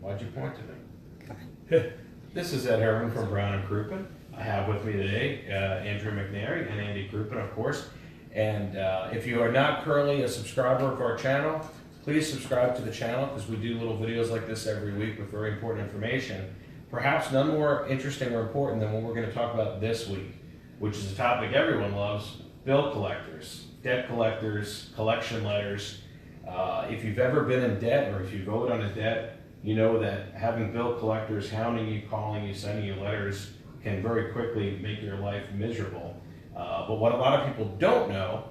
Why'd you point to me? This is Ed Herman from Brown and Crouppen. I have with me today Andrew McNary and Andy Crouppen, of course. And if you are not currently a subscriber of our channel, please subscribe to the channel because we do little videos like this every week with very important information. Perhaps none more interesting or important than what we're going to talk about this week, which is a topic everyone loves: bill collectors, debt collectors, collection letters. If you've ever been in debt or if you've owed on a debt, you know that having bill collectors hounding you, calling you, sending you letters can very quickly make your life miserable. But what a lot of people don't know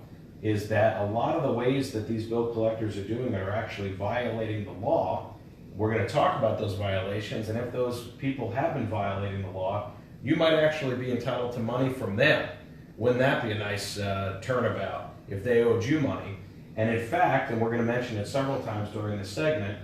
is that a lot of the ways that these bill collectors are doing are actually violating the law. We're going to talk about those violations, and if those people have been violating the law, you might actually be entitled to money from them. Wouldn't that be a nice turnabout if they owed you money? And in fact, and we're going to mention it several times during this segment,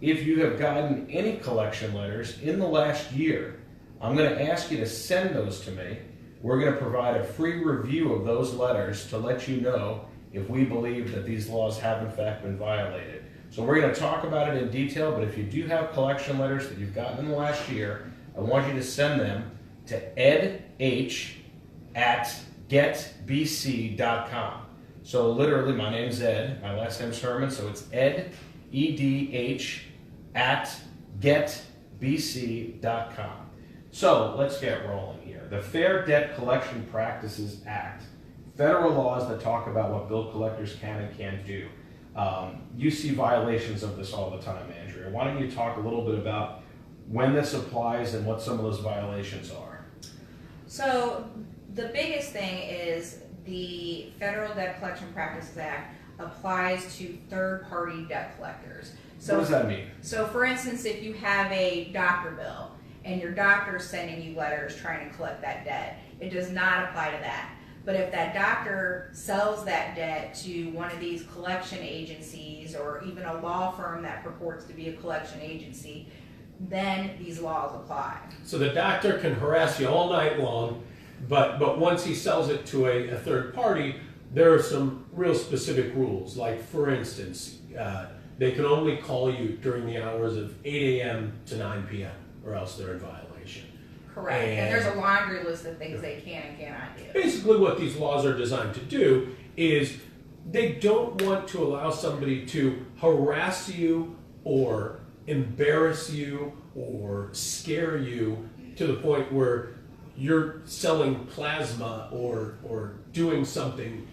if you have gotten any collection letters in the last year, I'm going to ask you to send those to me. We're going to provide a free review of those letters to let you know if we believe that these laws have in fact been violated. So we're going to talk about it in detail, but if you do have collection letters that you've gotten in the last year, I want you to send them to edh@getbc.com. So literally, my name's Ed, my last name's Herman, so it's Ed, EDH, @getbc.com. So let's get rolling here. The Fair Debt Collection Practices Act, federal laws that talk about what bill collectors can and can't do. You see violations of this all the time, Andrea. Why don't you talk a little bit about when this applies and what some of those violations are? So the biggest thing is the Federal Debt Collection Practices Act applies to third-party debt collectors. So, what does that mean? So for instance, if you have a doctor bill and your doctor is sending you letters trying to collect that debt, it does not apply to that. But if that doctor sells that debt to one of these collection agencies or even a law firm that purports to be a collection agency, then these laws apply. So the doctor can harass you all night long, but once he sells it to a third party, there are some real specific rules. Like, for instance, they can only call you during the hours of 8 a.m. to 9 p.m. or else they're in violation. Correct. And there's a laundry list of things they can and cannot do. Basically what these laws are designed to do is they don't want to allow somebody to harass you or embarrass you or scare you to the point where you're selling plasma or doing something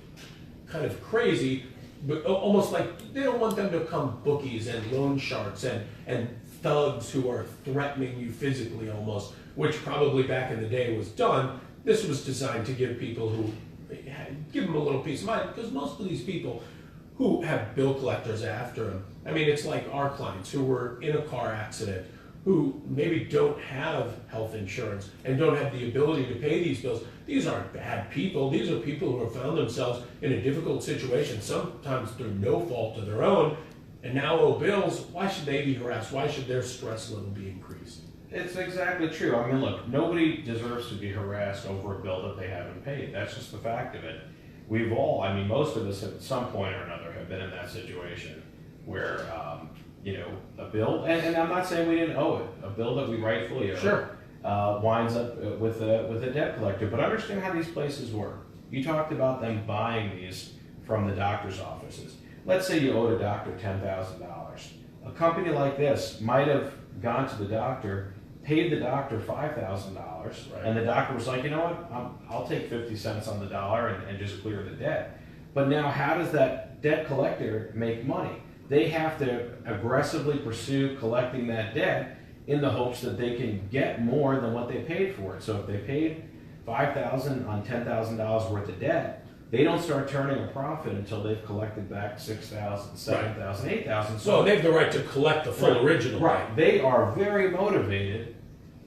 kind of crazy, but almost like they don't want them to become bookies and loan sharks and thugs who are threatening you physically almost, which probably back in the day was done. This was designed to give people who, give them a little peace of mind, because most of these people who have bill collectors after them, I mean, it's like our clients who were in a car accident, who maybe don't have health insurance and don't have the ability to pay these bills. These aren't bad people. These are people who have found themselves in a difficult situation, sometimes through no fault of their own, and now owe bills. Why should they be harassed? Why should their stress level be increased? It's exactly true. I mean, look, nobody deserves to be harassed over a bill that they haven't paid. That's just the fact of it. We've all, I mean, most of us at some point or another have been in that situation where, a bill, and I'm not saying we didn't owe it, a bill that we rightfully owe, Sure. winds up with a debt collector. But understand how these places work. You talked about them buying these from the doctor's offices. Let's say you owed a doctor $10,000. A company like this might have gone to the doctor, paid the doctor $5,000, Right. and the doctor was like, you know what, I'll take 50 cents on the dollar and just clear the debt. But now how does that debt collector make money? They have to aggressively pursue collecting that debt in the hopes that they can get more than what they paid for it. So if they paid $5,000 on $10,000 worth of debt, they don't start turning a profit until they've collected back $6,000, $7,000, $8,000. So they have the right to collect the full original. Right. They are very motivated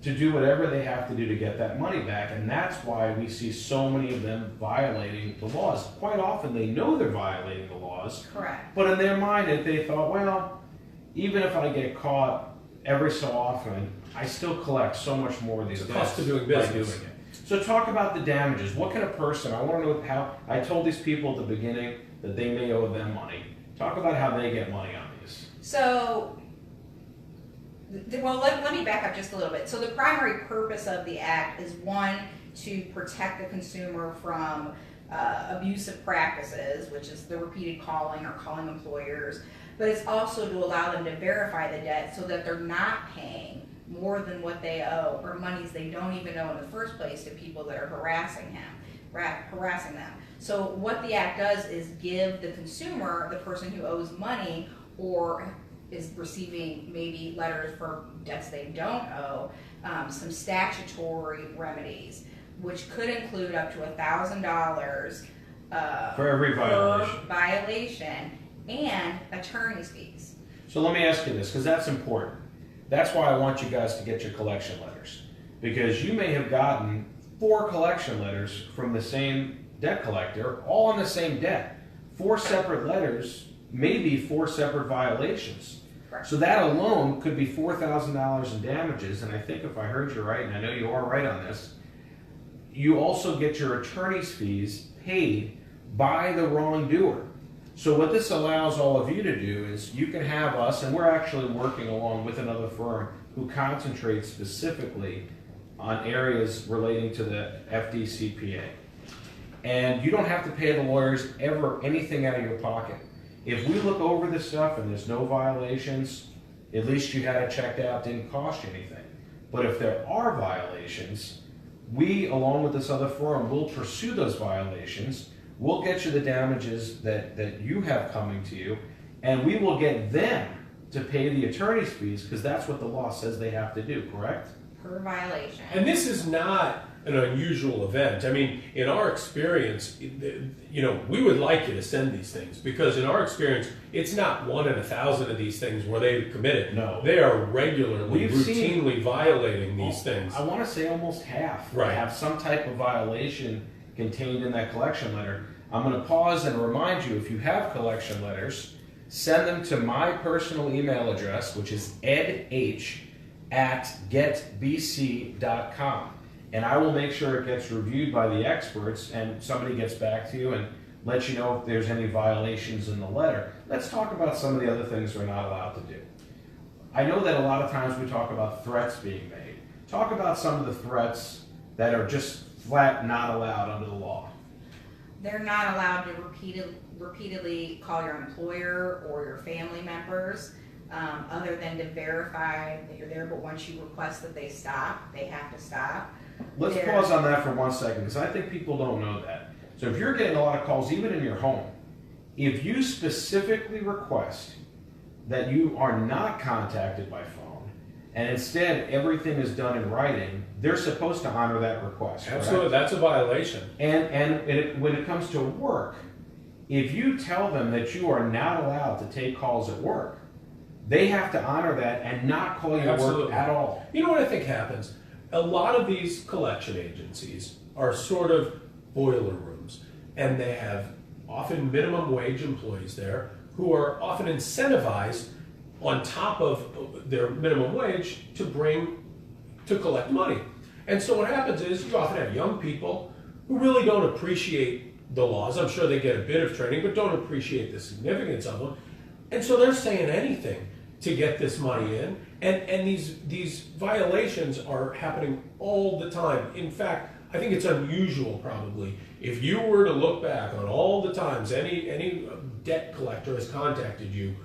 to do whatever they have to do to get that money back, and that's why we see so many of them violating the laws. Quite often they know they're violating the laws, Correct. but in their mind they thought, well, even if I get caught every so often, I still collect so much more of these The cost debts of doing by business. doing it. So talk about the damages. What can a person, I want to know how, I told these people at the beginning that they may owe them money. Talk about how they get money on these. So Well, let me back up just a little bit. So the primary purpose of the act is, one, to protect the consumer from abusive practices, which is the repeated calling or calling employers, but it's also to allow them to verify the debt so that they're not paying more than what they owe, or monies they don't even owe in the first place, to people that are harassing them. So what the act does is give the consumer, the person who owes money or is receiving maybe letters for debts they don't owe, some statutory remedies, which could include up to $1,000 For every violation. per violation, and attorney's fees. So let me ask you this, because that's important. That's why I want you guys to get your collection letters. Because you may have gotten 4 collection letters from the same debt collector, all on the same debt. 4 separate letters, maybe 4 separate violations. Correct. So that alone could be $4,000 in damages, and I think if I heard you right, and I know you are right on this, you also get your attorney's fees paid by the wrongdoer. So what this allows all of you to do is you can have us, and we're actually working along with another firm who concentrates specifically on areas relating to the FDCPA. And you don't have to pay the lawyers ever anything out of your pocket. If we look over this stuff and there's no violations, at least you had it checked out, didn't cost you anything. But if there are violations, we, along with this other firm, will pursue those violations. We'll get you the damages that you have coming to you, and we will get them to pay the attorney's fees, because that's what the law says they have to do, correct? Per violation. And this is not an unusual event. I mean, in our experience, we would like you to send these things, because in our experience, it's not 1 in 1,000 of these things where they've committed. No. They are regularly, We've seen- routinely violating these things. I want to say almost half Right. have some type of violation contained in that collection letter. I'm going to pause and remind you, if you have collection letters, send them to my personal email address, which is edh@getbc.com. And I will make sure it gets reviewed by the experts, and somebody gets back to you and lets you know if there's any violations in the letter. Let's talk about some of the other things we're not allowed to do. I know that a lot of times we talk about threats being made. Talk about some of the threats that are just flat not allowed under the law. They're not allowed to repeatedly call your employer or your family members, other than to verify that you're there. But once you request that they stop, they have to stop. Let's pause on that for 1 second, because I think people don't know that. So if you're getting a lot of calls, even in your home, if you specifically request that you are not contacted by phone, and instead everything is done in writing, they're supposed to honor that request. Absolutely, correct? that's a violation. When it comes to work, if you tell them that you are not allowed to take calls at work, they have to honor that and not call you Absolutely. work at all. You know what I think happens? A lot of these collection agencies are sort of boiler rooms, and they have often minimum wage employees there who are often incentivized on top of their minimum wage to collect money. And so what happens is you often have young people who really don't appreciate the laws. I'm sure they get a bit of training, but don't appreciate the significance of them. And so they're saying anything to get this money in. And these violations are happening all the time. In fact, I think it's unusual probably. If you were to look back on all the times any debt collector has contacted you,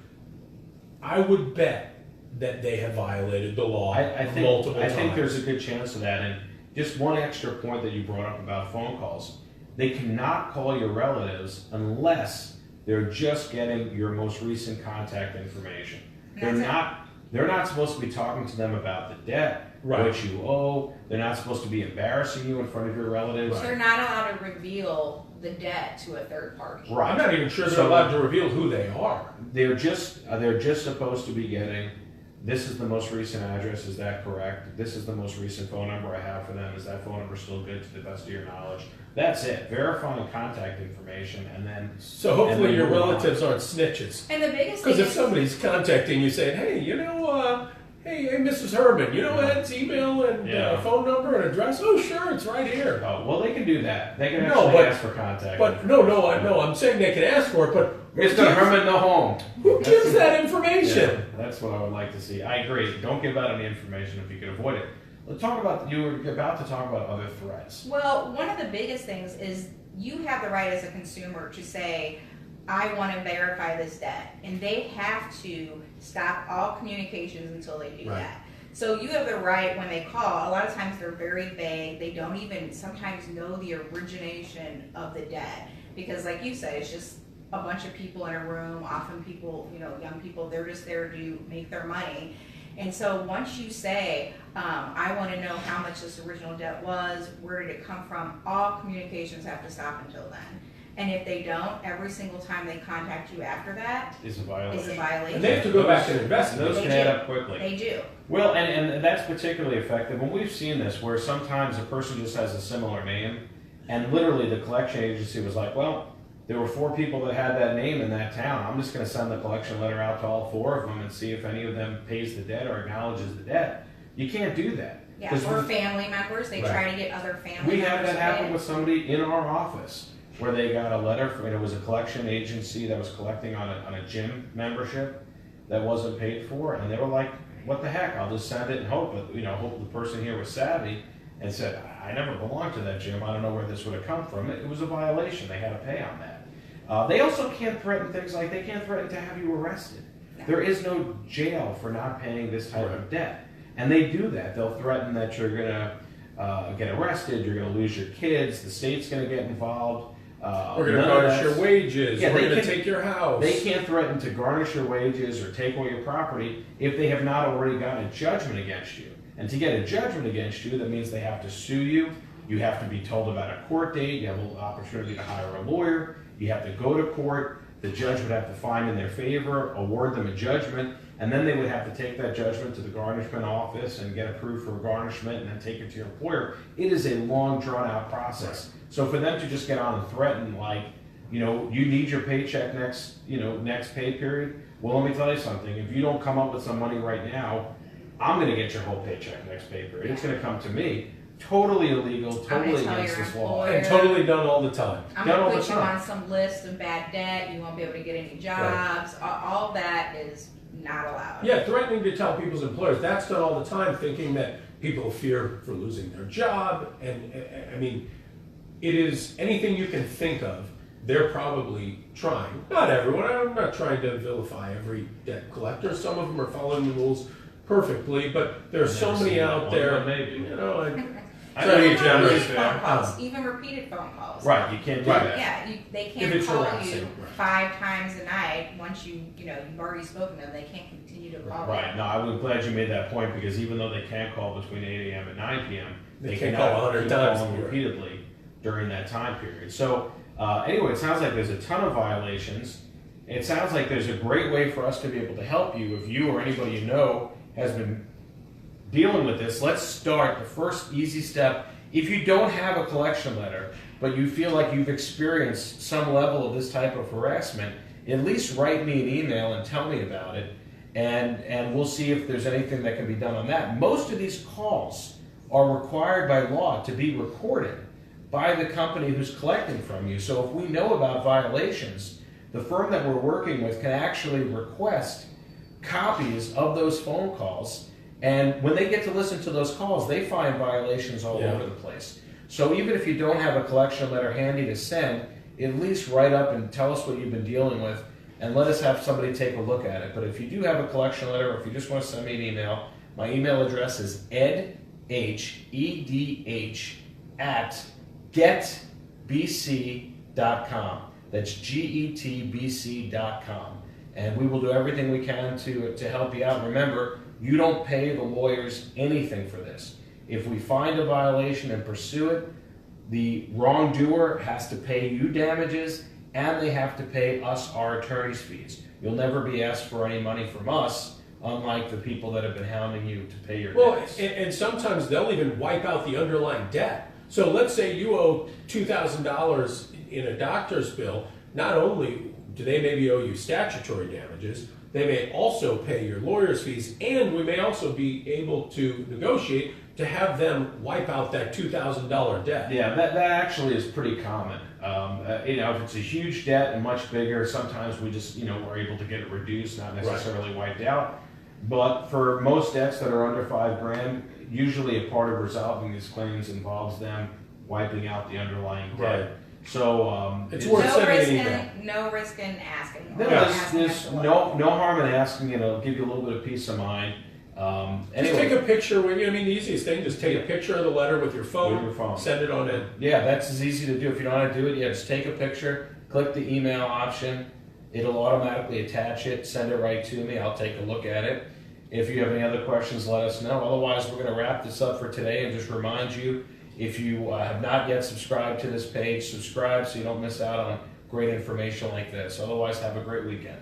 I would bet that they have violated the law multiple times. I think there's a good chance of that. And just one extra point that you brought up about phone calls. They cannot call your relatives unless they're just getting your most recent contact information. They're not supposed to be talking to them about the debt, Right. what you owe. They're not supposed to be embarrassing you in front of your relatives. They're not allowed to reveal the debt to a third party. Right. I'm not even sure they're allowed to reveal who they are. They're just supposed to be getting, this is the most recent address, is that correct? This is the most recent phone number I have for them. Is that phone number still good to the best of your knowledge? That's it. Verifying contact information, and then... So hopefully and then your move on. relatives aren't snitches. And the biggest thing Because if is, somebody's contacting you saying, hey, hey, Mrs. Herman, you know Ed's email and Yeah. phone number and address? Oh, sure, it's right here. Oh, well, they can do that. They can No, actually but- ask for contact. But no, I'm saying they can ask for it, but Mr. Herman, no home. who gives that information? Yeah. That's what I would like to see. I agree. Don't give out any information if you can avoid it. Let's talk about, you were about to talk about other threats. Well, one of the biggest things is you have the right as a consumer to say, I want to verify this debt. And they have to stop all communications until they do Right. that. So you have the right when they call. A lot of times they're very vague. They don't even sometimes know the origination of the debt. Because like you said, it's just a bunch of people in a room, often people, young people, they're just there to make their money. And so once you say, I want to know how much this original debt was, where did it come from, all communications have to stop until then. And if they don't, every single time they contact you after that Is a violation. is a violation. And they have to go back and And investigate. those They can do. add up quickly. They do. Well, and that's particularly effective, and we've seen this where sometimes a person just has a similar name, and literally the collection agency was like, well, there were 4 people that had that name in that town. I'm just going to send the collection letter out to all 4 of them and see if any of them pays the debt or acknowledges the debt. You can't do that. Yeah, 'Cause or we- family members, they Right. try to get other family We members had that to happen pay. with somebody in our office where they got a letter from, it was a collection agency that was collecting on a gym membership that wasn't paid for, and they were like, what the heck, I'll just send it and hope, but hope the person here was savvy and said, I never belonged to that gym, I don't know where this would have come from. It was a violation, they had to pay on that. They also can't threaten things like, they can't threaten to have you arrested. No. There is no jail for not paying this type Right. of debt. And they do that. They'll threaten that you're going to get arrested, you're going to lose your kids, the state's going to get involved. We're going to none of garnish your that's- wages. Yeah, We're they going to can- take your house. They can't threaten to garnish your wages or take away your property if they have not already gotten a judgment against you. And to get a judgment against you, that means they have to sue you. You have to be told about a court date. You have an opportunity to hire a lawyer. You have to go to court. The judge would have to find in their favor, award them a judgment, and then they would have to take that judgment to the garnishment office and get approved for a garnishment and then take it to your employer. It is a long, drawn-out process. So for them to just get on and threaten, like, you need your paycheck next pay period. Well, let me tell you something. If you don't come up with some money right now, I'm going to get your whole paycheck next pay period. It's going to come to me. Totally illegal, gonna totally tell against your this law. employer. And totally done all the time. I'm Done all gonna the put you time. on some list of bad debt, you won't be able to get any jobs, all that is not allowed. Yeah, threatening to tell people's employers, that's done all the time, thinking that people fear for losing their job. And I mean, it is anything you can think of, they're probably trying. Not everyone, I'm not trying to vilify every debt collector. Some of them are following the rules perfectly, but there's I've so never many seen that out one, there. but maybe. I I know try to you're be generous generous. Repeated phone calls, even repeated phone calls. Right, you can't do Right. that. Yeah, they If can't it's call harassing, you right. 5 times a night, once you've already spoken to them, they can't continue to call Right, you. no, I'm glad you made that point, because even though they can call between 8 a.m. and 9 p.m., They they can't cannot call 100 keep times calling a year. repeatedly during that time period. So, anyway, it sounds like there's a ton of violations. It sounds like there's a great way for us to be able to help you if you or anybody you know has been dealing with this. Let's start. The first easy step, if you don't have a collection letter, but you feel like you've experienced some level of this type of harassment, at least write me an email and tell me about it, and we'll see if there's anything that can be done on that. Most of these calls are required by law to be recorded by the company who's collecting from you. So if we know about violations, the firm that we're working with can actually request copies of those phone calls, and when they get to listen to those calls, they find violations all Yeah. over the place. So even if you don't have a collection letter handy to send, at least write up and tell us what you've been dealing with, and let us have somebody take a look at it. But if you do have a collection letter, or if you just want to send me an email, my email address is edh@getbc.com. That's getbc.com. And we will do everything we can to help you out. Remember, you don't pay the lawyers anything for this. If we find a violation and pursue it, the wrongdoer has to pay you damages, and they have to pay us our attorney's fees. You'll never be asked for any money from us, unlike the people that have been hounding you to pay your Well, debts. and sometimes they'll even wipe out the underlying debt. So let's say you owe $2,000 in a doctor's bill. Not only do they maybe owe you statutory damages, they may also pay your lawyer's fees, and we may also be able to negotiate to have them wipe out that $2,000 debt. Yeah, that actually is pretty common. If it's a huge debt and much bigger, sometimes we just, we're able to get it reduced, not necessarily wiped out. But for most debts that are under $5,000, usually a part of resolving these claims involves them wiping out the underlying debt. Right. So It's worth No sending risk an email. no risk in asking. No, or asking us there's to look. no harm in asking. It'll give you a little bit of peace of mind. Just Anyway, take a picture. I mean, the easiest thing, just take a picture of the letter with your phone, With your phone. send it on in. yeah, that's as easy to do. If you don't know how to do it, yeah, just take a picture, click the email option. It'll automatically attach it, send it right to me. I'll take a look at it. If you have any other questions, let us know. Otherwise, we're going to wrap this up for today and just remind you, if you have not yet subscribed to this page, subscribe so you don't miss out on great information like this. Otherwise, have a great weekend.